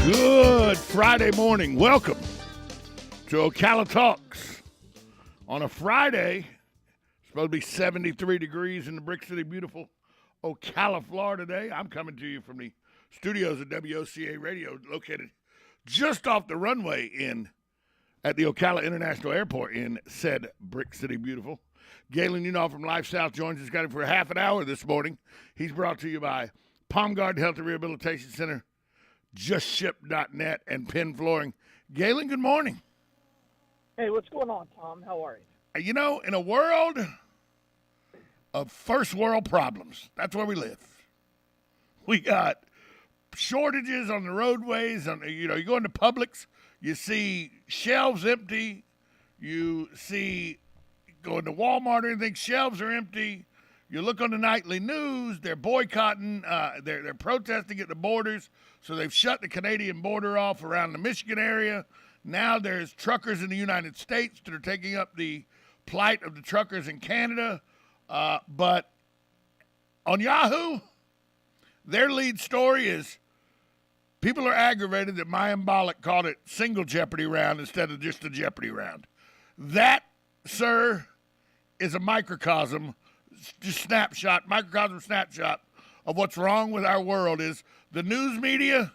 Good Friday morning. Welcome to Ocala Talks. On a Friday, it's supposed to be 73 degrees in the Brick City, beautiful Ocala, Florida today. I'm coming to you from the studios of WOCA Radio, located just off the runway at the Ocala International Airport in said Brick City, beautiful. Galen Unall from Life South joins us, got him for half an hour this morning. He's brought to you by Palm Garden Health and Rehabilitation Center, JustShip.net, and Penn Flooring. Galen, good morning. Hey, what's going on, Tom? How are you? You know, in a world of first world problems, that's where we live. We got shortages on the roadways. You go into Publix, you see shelves empty. You go into Walmart or anything, shelves are empty. You look on the nightly news, they're boycotting, they're protesting at the borders, so they've shut the Canadian border off around the Michigan area. Now there's truckers in the United States that are taking up the plight of the truckers in Canada. But on Yahoo, their lead story is people are aggravated that Mayim Bialik called it single Jeopardy round instead of just a Jeopardy round. That, sir, is a microcosm snapshot of what's wrong with our world. Is the news media,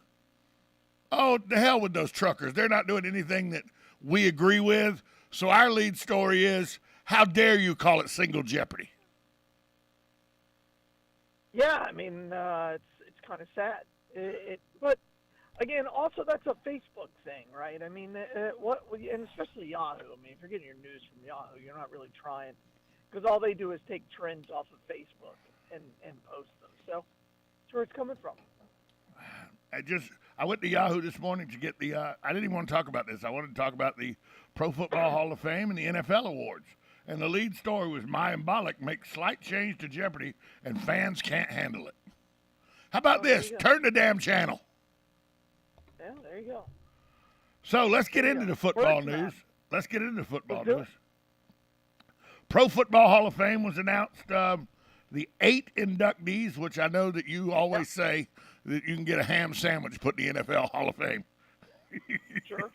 oh, the hell with those truckers. They're not doing anything that we agree with. So our lead story is, how dare you call it single jeopardy? Yeah, I mean, it's kind of sad. But again, also that's a Facebook thing, right? I mean, and especially Yahoo. I mean, if you're getting your news from Yahoo, you're not really trying, because all they do is take trends off of Facebook and post them. So that's where it's coming from. I went to Yahoo this morning to get I didn't even want to talk about this. I wanted to talk about the Pro Football Hall of Fame and the NFL awards. And the lead story was Mayim Bialik makes slight change to Jeopardy and fans can't handle it. How about this? Turn the damn channel. Yeah, there you go. So let's get into the football news. Let's get into the football news. Pro Football Hall of Fame was announced. The 8 inductees, which I know that you always say that you can get a ham sandwich put in the NFL Hall of Fame. Sure.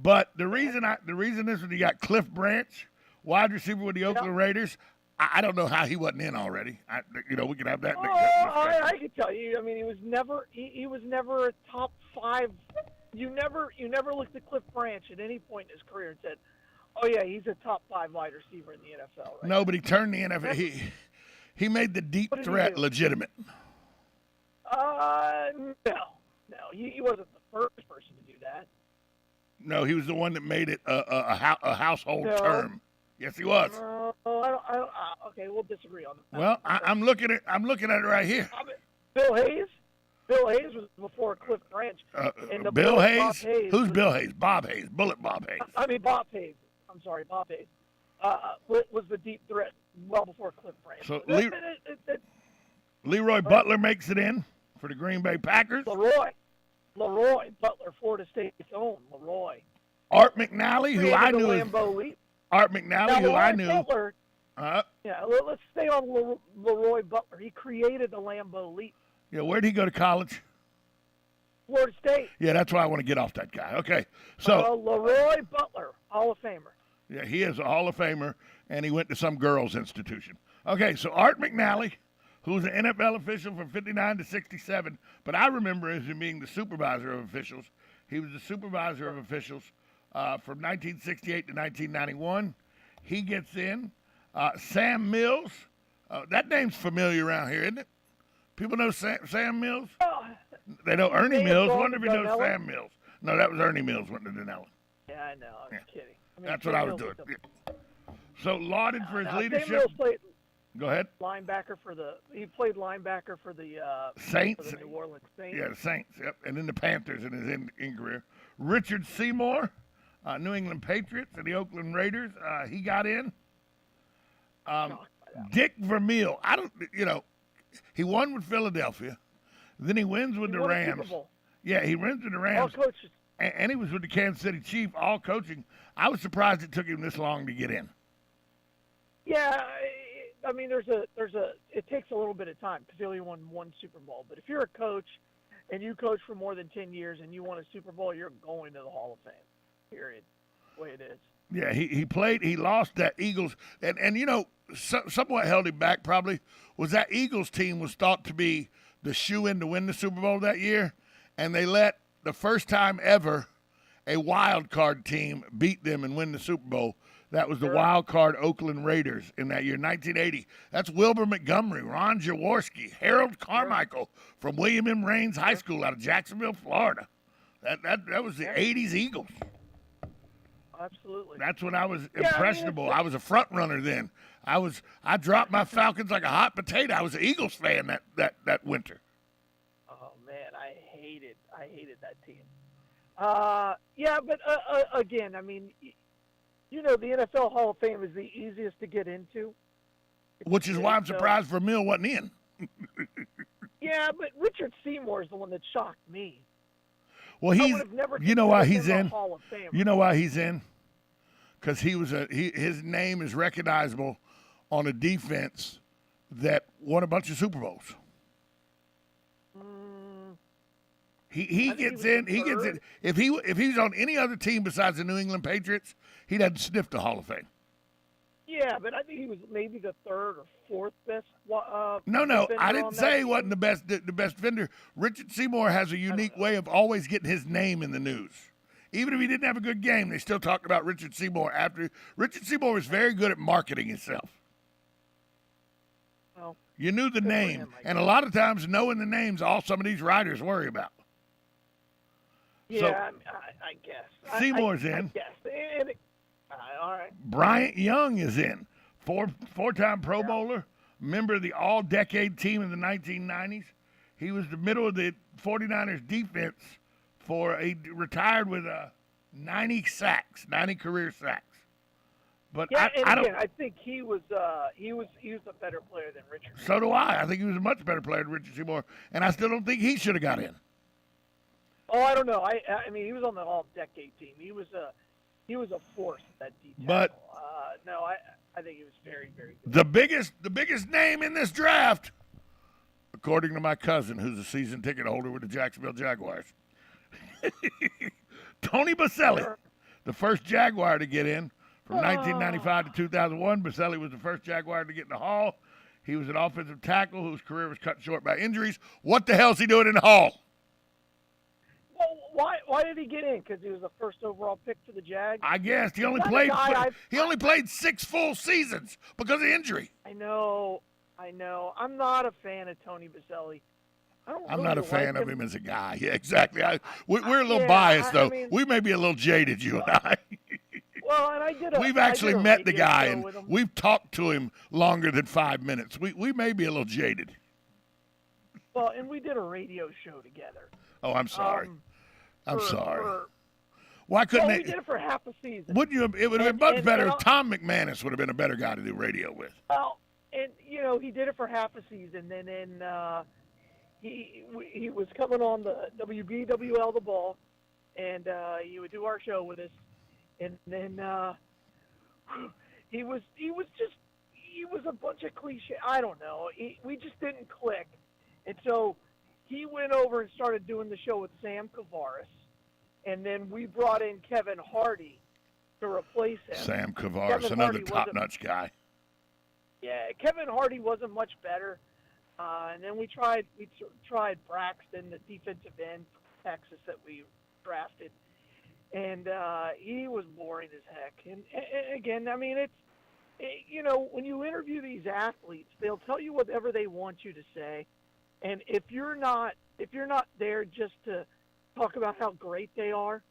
But the reason this one, you got Cliff Branch, wide receiver with the Oakland Raiders. I don't know how he wasn't in already. We could have that. I can tell you. I mean, he was never a top 5. You never looked at Cliff Branch at any point in his career and said, "Oh yeah, he's a top 5 wide receiver in the NFL." Right? No, but he turned the NFL. He made the deep threat legitimate. No, he wasn't the first person to do that. No, he was the one that made it a household term. Yes, he was. Okay, we'll disagree on that. Well, I'm looking at it right here. Bill Hayes was before Cliff Branch. Bill Hayes? Who's Bill Hayes? Bob Hayes. Bullet Bob Hayes. I mean, Bob Hayes. I'm sorry, Bob Hayes. Was the deep threat well before Cliff Branch. So Leroy Butler makes it in for the Green Bay Packers. Leroy Butler, Florida State's own Leroy. Art McNally, who I knew. Butler, let's stay on Leroy Butler. He created the Lambeau Leap. Yeah, where did he go to college? Florida State. Yeah, that's why I want to get off that guy. Okay, so Leroy Butler, Hall of Famer. Yeah, he is a Hall of Famer, and he went to some girls' institution. Okay, so Art McNally, who was an NFL official from 59 to 67, but I remember him being the supervisor of officials. He was the supervisor of officials from 1968 to 1991. He gets in. Sam Mills, that name's familiar around here, isn't it? People know Sam Mills? They know Ernie Mills. I wonder if you know Sam Mills. No, that was Ernie Mills went to Denellen. Yeah, I know. I was kidding. I mean, that's what I was doing. Yeah. So lauded for his leadership. Sam Mills played Go ahead. He played linebacker for the Saints. For the New Orleans Saints. Yeah, the Saints. Yep, and then the Panthers in his in career. Richard Seymour, New England Patriots and the Oakland Raiders. He got in. Dick Vermeil. He won with Philadelphia. Then he wins with the Rams. Yeah, he wins with the Rams. All coaches. And he was with the Kansas City Chiefs, all coaching. I was surprised it took him this long to get in. Yeah, I mean, it takes a little bit of time because he only won one Super Bowl. But if you're a coach and you coach for more than 10 years and you won a Super Bowl, you're going to the Hall of Fame. Period. The way it is. Yeah, he played. He lost that Eagles, and somewhat held him back. Probably was that Eagles team was thought to be the shoe-in to win the Super Bowl that year, and they let the first time ever a wild card team beat them and win the Super Bowl. That was the wild card Oakland Raiders in that year, 1980. That's Wilbur Montgomery, Ron Jaworski, Harold Carmichael from William M. Raines High School out of Jacksonville, Florida. That was the 80s Eagles. Absolutely. That's when I was impressionable. I was a front runner then. I dropped my Falcons like a hot potato. I was an Eagles fan that winter. Oh man, I hated that team. But again, I mean, the NFL Hall of Fame is the easiest to get into. Which is why I'm surprised Vermeil wasn't in. Yeah, but Richard Seymour is the one that shocked me. Well, you know why he's in? You know why he's in? Because his name is recognizable on a defense that won a bunch of Super Bowls. He gets in. He gets in. If he's on any other team besides the New England Patriots, he doesn't sniff the Hall of Fame. Yeah, but I think he was maybe the third or fourth best. No, I didn't say he wasn't the best defender. Richard Seymour has a unique way of always getting his name in the news. Even if he didn't have a good game, they still talked about Richard Seymour after. Richard Seymour was very good at marketing himself. Well, you knew the name, and a lot of times knowing the name's all some of these writers worry about. Yeah, so, I guess. Seymour's in. I guess. All right. Bryant Young is in. Four-time Pro Bowler, member of the All-Decade team in the 1990s. He was the middle of the 49ers defense retired with 90 career sacks. But I think he was a better player than Richard. So do I. I think he was a much better player than Richard Seymour, and I still don't think he should have got in. Oh, I don't know. I mean, he was on the All-Decade team. He was a force at that detail. But no, I think he was very, very good. The biggest name in this draft, according to my cousin, who's a season ticket holder with the Jacksonville Jaguars, Tony Baselli, the first Jaguar to get in from 1995 to 2001. Baselli was the first Jaguar to get in the Hall. He was an offensive tackle whose career was cut short by injuries. What the hell's he doing in the Hall? Well, why did he get in? Because he was the first overall pick for the Jags? I guess he only played 6 full seasons because of injury. I know. I'm not a fan of Tony Baselli. I'm not a fan of him as a guy. Yeah, exactly. We're a little biased, though. We may be a little jaded, you and I. Well, and we've actually met the guy, and we've talked to him longer than 5 minutes. We may be a little jaded. Well, and we did a radio show together. Oh, I'm sorry. I'm sorry. Why couldn't we did it for half a season. Wouldn't you? It would have been much better if Tom McManus would have been a better guy to do radio with. Well, and he did it for half a season. Then he was coming on the WBWL The Ball, and he would do our show with us. And then he was a bunch of cliche. I don't know. We just didn't click, and so he went over and started doing the show with Sam Kavaris. And then we brought in Kevin Hardy to replace him. Sam Kavaris, another top-notch guy. Yeah, Kevin Hardy wasn't much better. And then we tried Braxton, the defensive end from Texas that we drafted. And he was boring as heck. And again, I mean, when you interview these athletes, they'll tell you whatever they want you to say. And if you're not there just to talk about how great they are,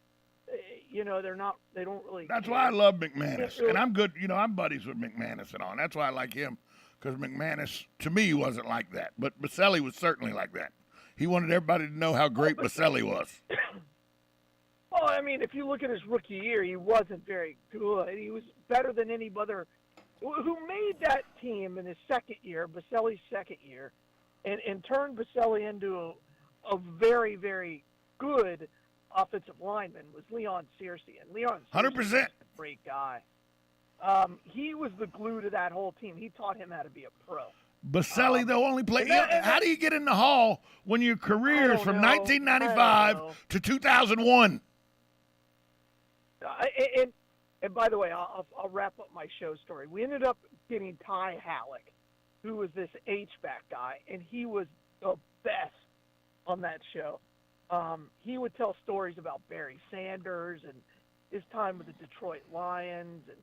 they don't really. That's why I love McManus, and I'm good. I'm buddies with McManus and all. And that's why I like him, because McManus to me wasn't like that, but Baselli was certainly like that. He wanted everybody to know how great Baselli was. Well, I mean, if you look at his rookie year, he wasn't very good. He was better than any other who made that team in his second year, Baselli's second year. And turned Baselli into a very, very good offensive lineman was Leon Searcy. And Leon Searcy 100%. was a great guy. He was the glue to that whole team. He taught him how to be a pro. Baselli, though, only played. and How do you get in the Hall when your career is from know. 1995 to 2001? And by the way, I'll wrap up my show story. We ended up getting Ty Halleck, who was this H-back guy, and he was the best on that show. He would tell stories about Barry Sanders and his time with the Detroit Lions, and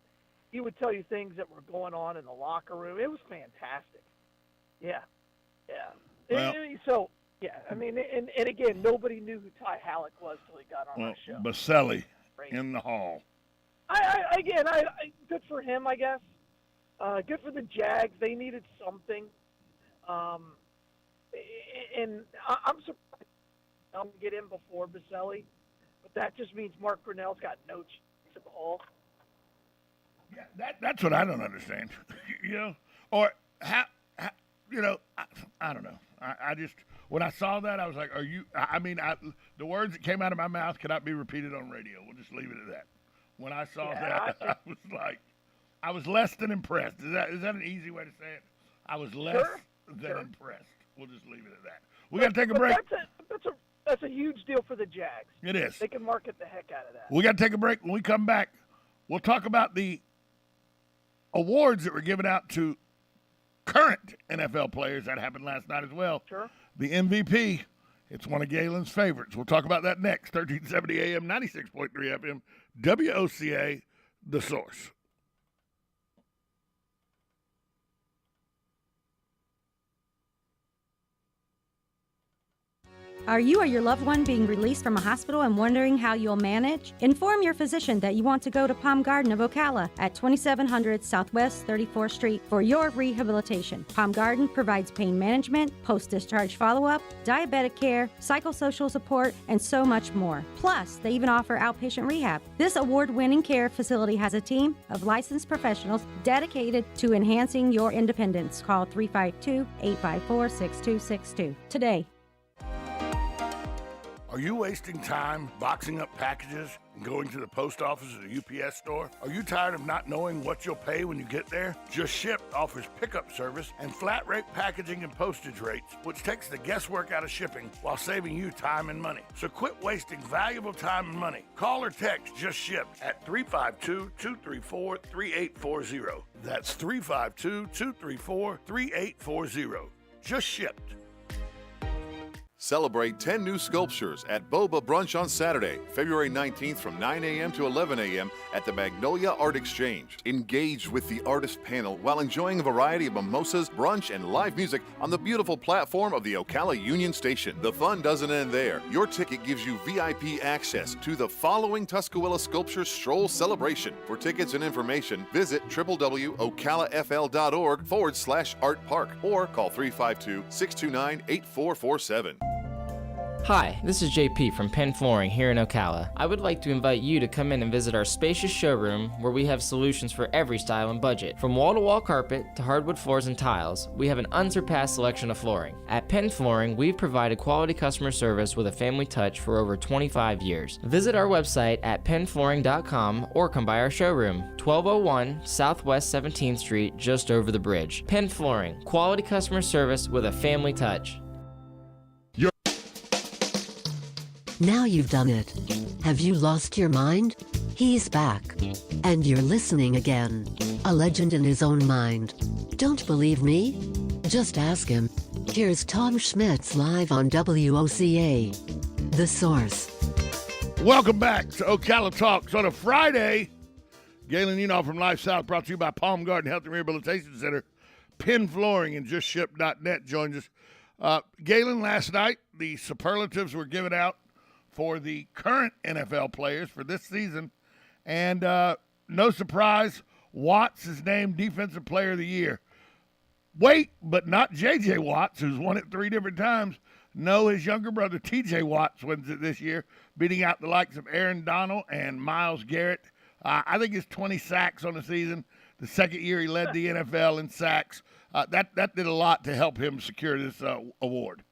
he would tell you things that were going on in the locker room. It was fantastic. Yeah. Well, So, yeah, I mean, and again, nobody knew who Ty Halleck was till he got on our show. Baselli in the Hall. I good for him, I guess. Good for the Jags. They needed something. And I'm surprised I'm going to get in before Baselli, but that just means Mark Brunell's got no chance at the Hall. Yeah, that's what I don't understand. Or how I don't know. I just, when I saw that, I was like, the words that came out of my mouth cannot be repeated on radio. We'll just leave it at that. When I saw that, I was like, I was less than impressed. Is that an easy way to say it? I was less than impressed. We'll just leave it at that. We got to take a break. That's a huge deal for the Jags. It is. They can market the heck out of that. We got to take a break. When we come back, we'll talk about the awards that were given out to current NFL players. That happened last night as well. Sure. The MVP, it's one of Galen's favorites. We'll talk about that next. 1370 AM, 96.3 FM, WOCA, The Source. Are you or your loved one being released from a hospital and wondering how you'll manage? Inform your physician that you want to go to Palm Garden of Ocala at 2700 Southwest 34th Street for your rehabilitation. Palm Garden provides pain management, post-discharge follow-up, diabetic care, psychosocial support, and so much more. Plus, they even offer outpatient rehab. This award-winning care facility has a team of licensed professionals dedicated to enhancing your independence. Call 352-854-6262 today. Are you wasting time boxing up packages and going to the post office or the UPS store? Are you tired of not knowing what you'll pay when you get there? Just Ship offers pickup service and flat rate packaging and postage rates, which takes the guesswork out of shipping while saving you time and money. So quit wasting valuable time and money. Call or text Just Ship at 352-234-3840. That's 352-234-3840. Just Shipped. Celebrate 10 new sculptures at Boba Brunch on Saturday, February 19th from 9 a.m. to 11 a.m. at the Magnolia Art Exchange. Engage with the artist panel while enjoying a variety of mimosas, brunch, and live music on the beautiful platform of the Ocala Union Station. The fun doesn't end there. Your ticket gives you VIP access to the following Tuscarora Sculpture Stroll celebration. For tickets and information, visit www.ocalafl.org/artpark or call 352-629-8447. Hi, this is JP from Penn Flooring here in Ocala. I would like to invite you to come in and visit our spacious showroom where we have solutions for every style and budget. From wall-to-wall carpet to hardwood floors and tiles, we have an unsurpassed selection of flooring. At Penn Flooring, we've provided quality customer service with a family touch for over 25 years. Visit our website at pennflooring.com or come by our showroom, 1201 Southwest 17th Street, just over the bridge. Penn Flooring, quality customer service with a family touch. Now you've done it. Have you lost your mind? He's back. And you're listening again. A legend in his own mind. Don't believe me? Just ask him. Here's Tom Schmitz live on WOCA. The Source. Welcome back to Ocala Talks on a Friday. Galen Enoff from Life South, brought to you by Palm Garden Health and Rehabilitation Center. Penn Flooring and JustShip.net joins us. Galen, last night, the superlatives were given out for the current NFL players for this season. And no surprise, Watts is named Defensive Player of the Year. Wait, but not J.J. Watts, who's won it 3 different times. No, his younger brother, T.J. Watts, wins it this year, beating out the likes of Aaron Donald and Myles Garrett. I think it's 20 sacks on the season. The second year he led the NFL in sacks. That did a lot to help him secure this award.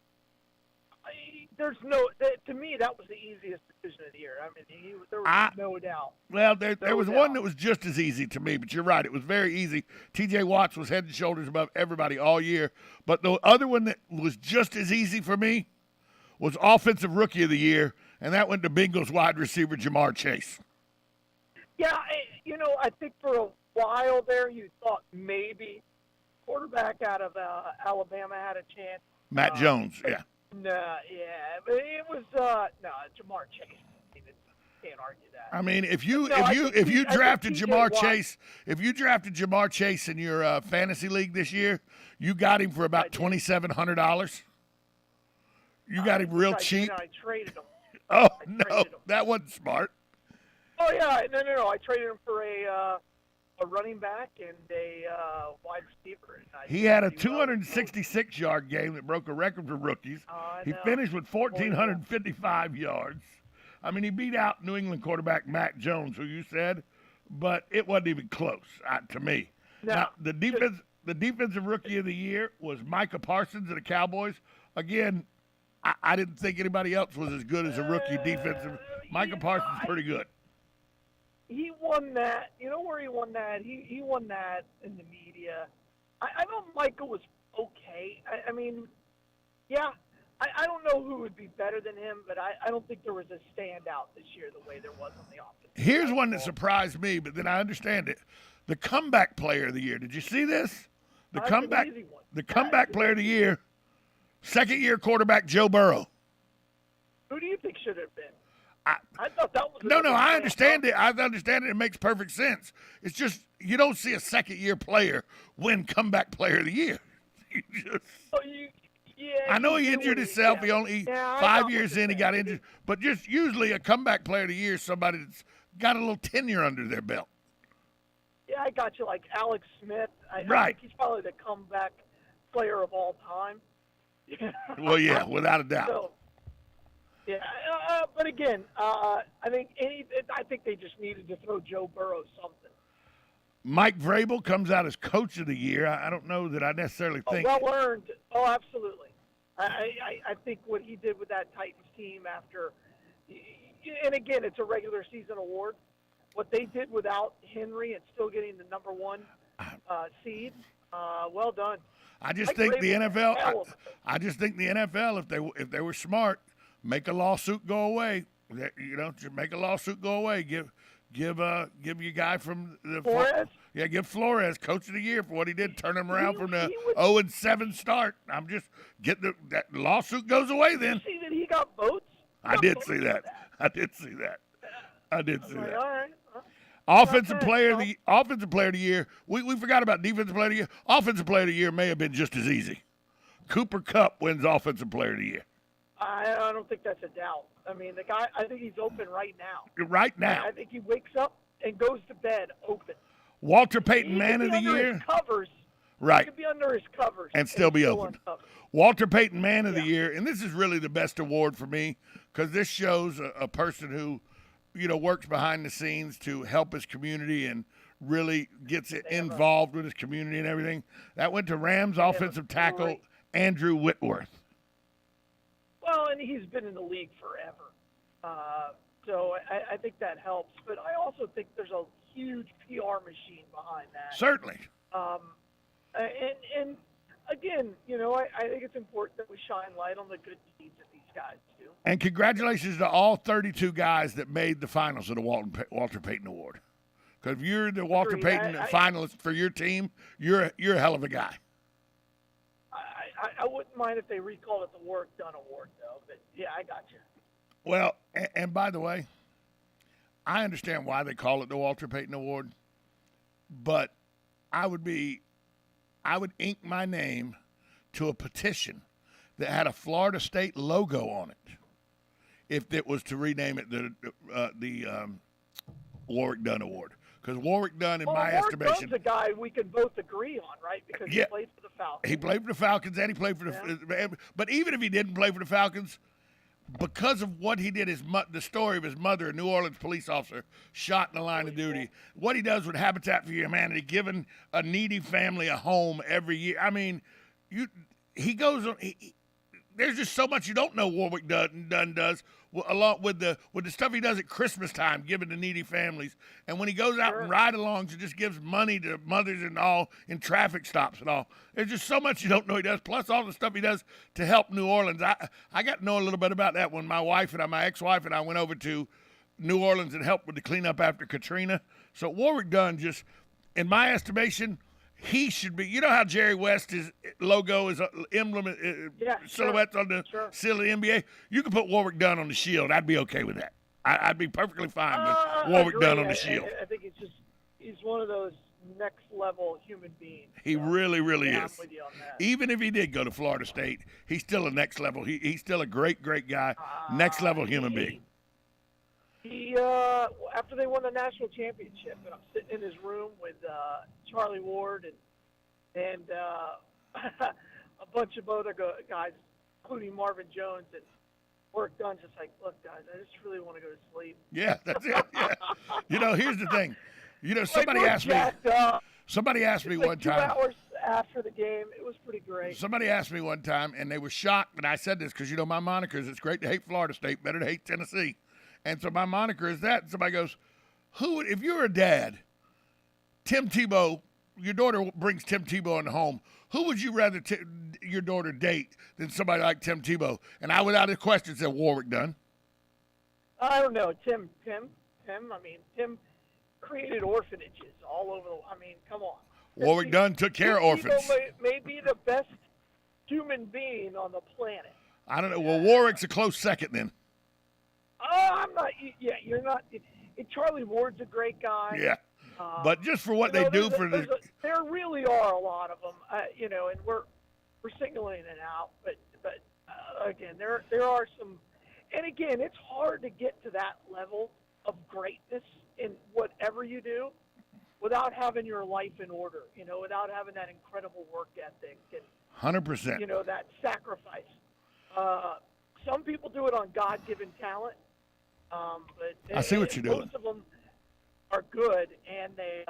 To me, that was the easiest decision of the year. I mean, there was no doubt. Well, there was doubt. one that was just as easy to me, but you're right. It was very easy. T.J. Watts was head and shoulders above everybody all year. But the other one that was just as easy for me was Offensive Rookie of the Year, and that went to Bengals wide receiver Jamar Chase. Yeah, I think for a while there you thought maybe quarterback out of Alabama had a chance. Matt Jones, yeah. No, yeah, but it was Jamar Chase. I mean, can't argue that. I mean, if you drafted Jamar Chase, if you drafted Jamar Chase in your fantasy league this year, you got him for about $2,700. You got him real cheap. I traded him. Oh no, that wasn't smart. Oh yeah, no. I traded him for a running back and a wide receiver. He had a 266-yard game that broke a record for rookies. He finished with 1,455 yards. I mean, he beat out New England quarterback Matt Jones, who you said, but it wasn't even close to me. No, now, the defensive rookie of the year was Micah Parsons of the Cowboys. Again, I didn't think anybody else was as good as a rookie defensive. Micah Parsons is pretty good. He won that. You know where he won that? He won that in the media. I know Michael was okay. I mean, yeah. I don't know who would be better than him, but I don't think there was a standout this year the way there was on the offense. Here's one that surprised me, but then I understand it. The comeback player of the year. Did you see this? The comeback player of the year, second-year quarterback Joe Burrow. Who do you think should have been? I thought that was no. I understand it. I understand it. It makes perfect sense. It's just you don't see a second-year player win comeback player of the year. I know he injured himself. Yeah. He only 5 years in, he got injured. But just usually a comeback player of the year is somebody that's got a little tenure under their belt. Yeah, I got you. Like Alex Smith. I Right. think he's probably the comeback player of all time. Well, yeah, without a doubt. So, yeah, but again, I think they just needed to throw Joe Burrow something. Mike Vrabel comes out as coach of the year. I don't know that I necessarily think. Well earned. Oh, absolutely. I think what he did with that Titans team after, and again, it's a regular season award. What they did without Henry and still getting the number one seed, well done. I just think the NFL. I just think the NFL, if they were smart, make a lawsuit go away. Just make a lawsuit go away. Give your guy from the Flores. Give Flores coach of the year for what he did, turn him around from the 0-7 start. I'm just that lawsuit goes away then. Did you see that he got votes? I did see that. I did see that. All right. Offensive player of the year. We forgot about defensive player of the year. Offensive player of the year may have been just as easy. Cooper Kupp wins offensive player of the year. I don't think that's a doubt. I mean, the guy. I think he's open right now. Right now. I think he wakes up and goes to bed open. Walter Payton Man of the Year. His covers. Right. He could be under his covers and still be open. Uncovered. Walter Payton Man of the Year, and this is really the best award for me because this shows a person who, works behind the scenes to help his community and really gets involved with his community and everything. That went to Rams offensive tackle Andrew Whitworth. Well, and he's been in the league forever. So I think that helps. But I also think there's a huge PR machine behind that. Certainly. And again, I think it's important that we shine light on the good deeds that these guys do. And congratulations to all 32 guys that made the finals of the Walter Payton Award. Because if you're the Walter Payton finalist for your team, you're a hell of a guy. I wouldn't mind if they recalled it the Work Done Award, though. But, yeah, I got you. Well, and by the way, I understand why they call it the Walter Payton Award, but I would ink my name to a petition that had a Florida State logo on it if it was to rename it the Warwick Dunn Award. Because Warwick Dunn, in my estimation, Dunn's a guy we can both agree on, right? Because he played for the Falcons. He played for the Falcons, and he played for the. But even if he didn't play for the Falcons, because of what he did, the story of his mother, a New Orleans police officer, shot in the line of duty. What he does with Habitat for Humanity, giving a needy family a home every year. I mean, he goes on. there's just so much you don't know Warwick Dunn does, along with the stuff he does at Christmas time, giving to needy families, and when he goes out and ride-alongs and just gives money to mothers and all in traffic stops and all. There's just so much you don't know he does, plus all the stuff he does to help New Orleans. I got to know a little bit about that when my ex-wife and I went over to New Orleans and helped with the cleanup after Katrina. So Warwick Dunn just, in my estimation, he should be. You know how Jerry West's logo is emblem, silhouettes on the seal of the NBA? You could put Warwick Dunn on the shield. I'd be okay with that. I'd be perfectly fine with Warwick Dunn on the shield. I think he's one of those next level human beings. He really is. I'm with you on that. Even if he did go to Florida State, he's still a next level. He's still a great guy, next level human being. He after they won the national championship, and I'm sitting in his room with Charlie Ward and a bunch of other guys, including Marvin Jones, and Warwick Dunn just like, look, guys, I just really want to go to sleep. Yeah, that's it. Yeah. Here's the thing. Somebody asked me one time. 2 hours after the game, it was pretty great. Somebody asked me one time, and they were shocked, and I said this because my moniker is, it's great to hate Florida State, better to hate Tennessee. And so my moniker is that. And somebody goes, if you're a dad, Tim Tebow, your daughter brings Tim Tebow in the home, who would you rather your daughter date than somebody like Tim Tebow? And I, without a question, said Warwick Dunn. I don't know. Tim, Tim created orphanages all over come on. Warwick Dunn took care of orphans. May be the best human being on the planet. I don't know. Well, Warwick's a close second then. I'm not. Yeah, you're not. Charlie Ward's a great guy. Yeah, but just for what they do there really are a lot of them. And we're singling it out. But again, there are some. And again, it's hard to get to that level of greatness in whatever you do without having your life in order. Without having that incredible work ethic and 100%. That sacrifice. Some people do it on God-given talent. But I see what you're doing. Most of them are good, and they.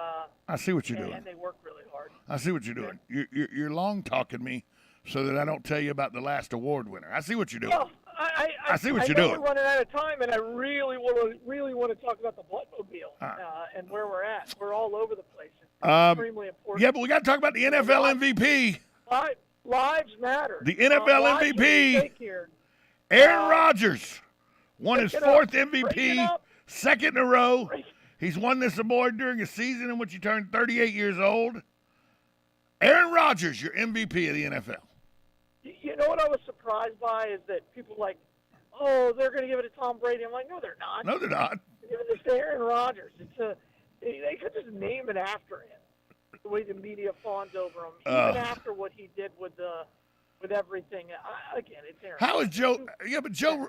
I see what you're doing. And they work really hard. I see what you're doing. You're long talking me so that I don't tell you about the last award winner. I see what you're doing. Well, I see what you're doing. We're running out of time, and I really want to talk about the Bloodmobile and where we're at. We're all over the place. It's extremely important. Yeah, but we got to talk about the NFL MVP. Lives matter. The NFL MVP. Aaron Rodgers. Won his fourth MVP, second in a row. He's won this award during a season in which he turned 38 years old. Aaron Rodgers, your MVP of the NFL. You know what I was surprised by is that people they're going to give it to Tom Brady. I'm like, no, they're not. No, they're not. Give it to Aaron Rodgers. They could just name it after him. The way the media fawns over him, even after what he did with everything. Again, it's Aaron. How is Joe? Yeah, but Joe.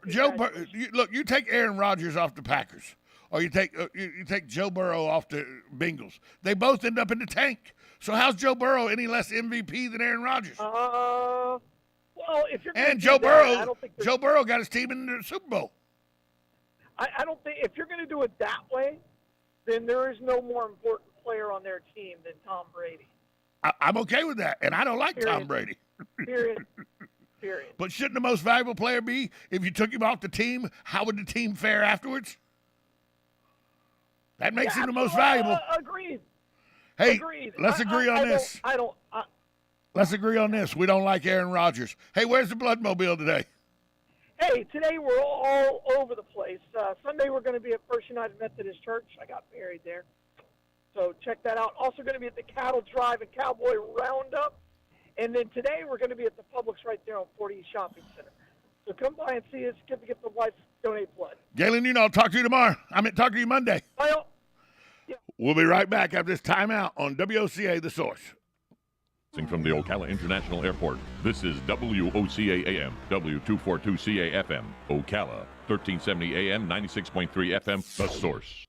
Look, you take Aaron Rodgers off the Packers, or you take Joe Burrow off the Bengals. They both end up in the tank. So how's Joe Burrow any less MVP than Aaron Rodgers? Well, if you're Joe Burrow got his team in the Super Bowl. I don't think if you're going to do it that way, then there is no more important player on their team than Tom Brady. I'm okay with that, and I don't like Tom Brady. Period. But shouldn't the most valuable player be, if you took him off the team, how would the team fare afterwards? That makes him the most valuable. Agreed. Hey, Agreed. Let's agree on this. Let's agree on this. We don't like Aaron Rodgers. Hey, where's the Bloodmobile today? Hey, today we're all over the place. Sunday we're going to be at First United Methodist Church. I got married there. So check that out. Also going to be at the Cattle Drive and Cowboy Roundup. And then today we're going to be at the Publix right there on 40 East Shopping Center. So come by and see us. Get the wife donate blood. Galen, I'll talk to you tomorrow. Talk to you Monday. Yeah. We'll be right back after this timeout on WOCA, The Source. From the Ocala International Airport, this is WOCA AM, W242CA FM, Ocala, 1370 AM, 96.3 FM, The Source.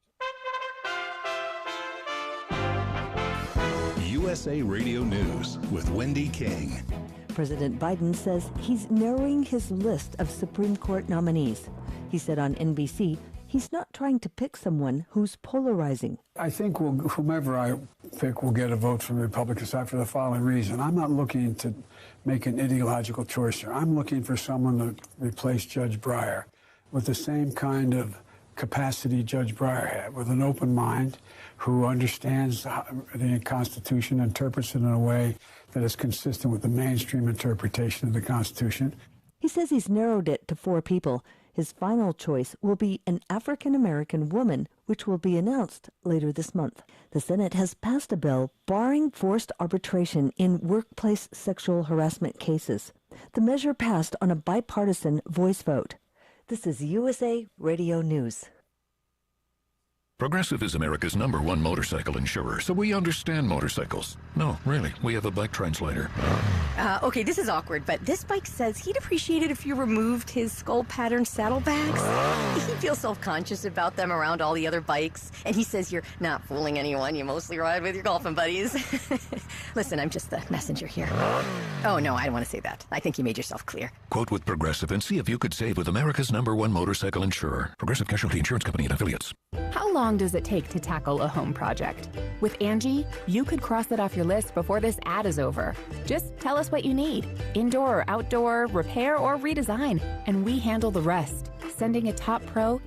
USA Radio News with Wendy King. President Biden says he's narrowing his list of Supreme Court nominees. He said on NBC he's not trying to pick someone who's polarizing. I think whomever I pick will get a vote from the Republican side for the following reason. I'm not looking to make an ideological choice here. I'm looking for someone to replace Judge Breyer with the same kind of capacity Judge Breyer had, with an open mind, who understands the Constitution, interprets it in a way that is consistent with the mainstream interpretation of the Constitution. He says he's narrowed it to 4 people. His final choice will be an African-American woman, which will be announced later this month. The Senate has passed a bill barring forced arbitration in workplace sexual harassment cases. The measure passed on a bipartisan voice vote. This is USA Radio News. Progressive is America's #1 motorcycle insurer, so we understand motorcycles. No, really, we have a bike translator. Okay, this is awkward, but this bike says he'd appreciate it if you removed his skull pattern saddlebags. He feels self-conscious about them around all the other bikes, and he says you're not fooling anyone. You mostly ride with your golfing buddies. Listen, I'm just the messenger here. Oh, no, I don't want to say that. I think you made yourself clear. Quote with Progressive and see if you could save with America's #1 motorcycle insurer. Progressive Casualty Insurance Company and Affiliates. How long does it take to tackle a home project? With Angie, you could cross it off your list before this ad is over. Just tell us what you need. Indoor or outdoor, repair or redesign, and we handle the rest. Sending a top pro